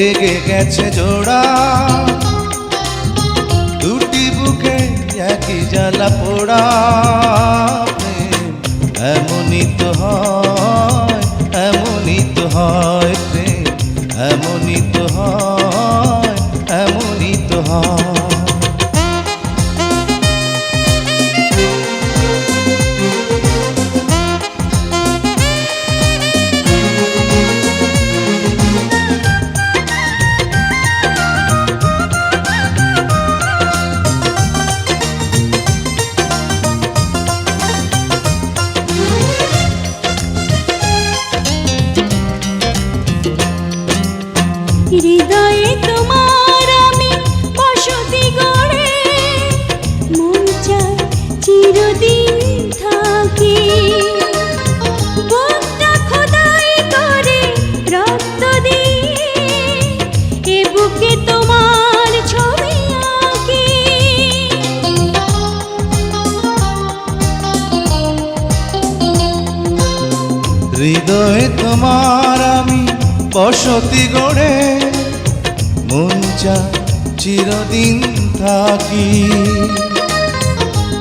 লেগে গেছে জোড়া, দুটি বুকে একই জ্বালা পোড়া। প্রেম এমনই তো হয়, এমনই তো হয় প্রেম, এমনই তো হয়, এমনই তো হয়। হৃদয়ে তোমার আমি বসতি গড়ে, মন চায় চিরদিন থাকি। বুকটা খোদাই করে রক্ত দিয়ে, এ বুকে তোমার ছবি আঁকি। হৃদয়ে তোমার আমি বসতি গড়ে, মন চায় চিরদিন থাকি।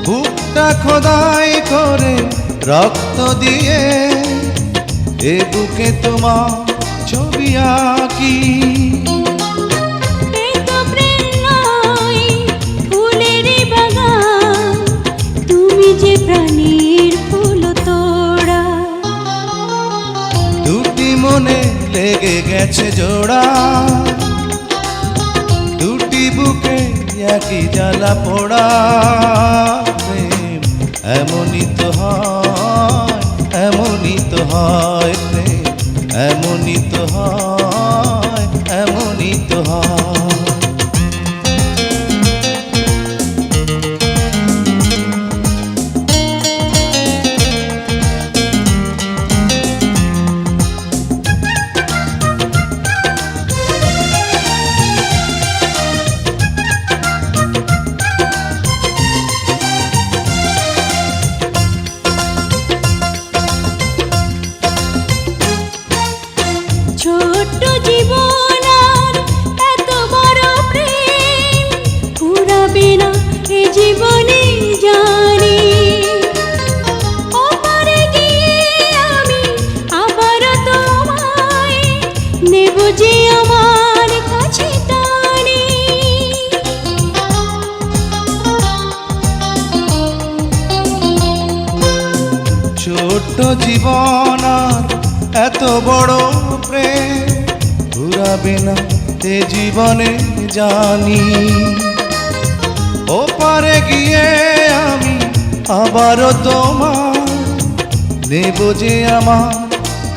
বুকটা খোদাই করে রক্ত দিয়ে, এ বুকে তোমার ছবি আঁকি। এ তো প্রেম নয়, ফুলের বাগান, তুমি যে প্রাণীর ফুল তোড়া। দুটি মনে লেগে গেছে জোড়া, দুটি বুকে একই জ্বালা পোড়া। প্রেম এমনই তো হয়, এমনই তো হয় প্রেম, এমনই তো হয়, এমনই তো হয়। ছোট্ট জীবন আর এত বড় প্রেম ফুরাবে না এ জীবনে জানি। ওপারে গিয়ে আমি আবার তোমায় নেব যে আমার কাছে টানি। ছোট্ট জীবন আর এত বড় প্রেম ঘুরাবে না এ জীবনে জানি। ওপারে গিয়ে আমি আবারও তোমার নেব যে আমার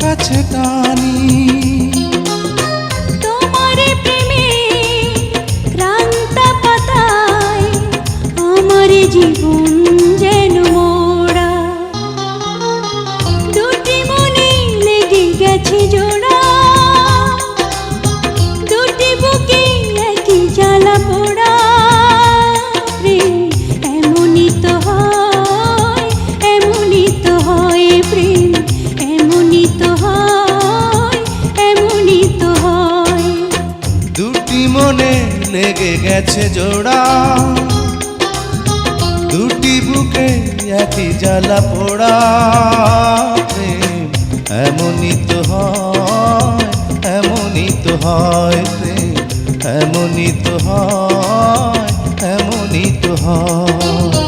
কাছে টানি। তোমার প্রেমে ক্রান্ত পাতায় আমার জীবন যেন মোড়া। দুটি মনে লেগে গেছে জোড়া, দুটি বুকে একই জ্বালা পোড়া। প্রেম এমনই তো হয়, এমনই তো হয় প্রেম, এমনই তো হয়, এমনই তো হয়। দুটি মনে লেগে গেছে জোড়া, দুটি বুকে একই জ্বালা পোড়া। প্রেম এমনই তো হয়, এমনই তো হয় প্রেম, এমনই তো হয়, এমনই তো হয়।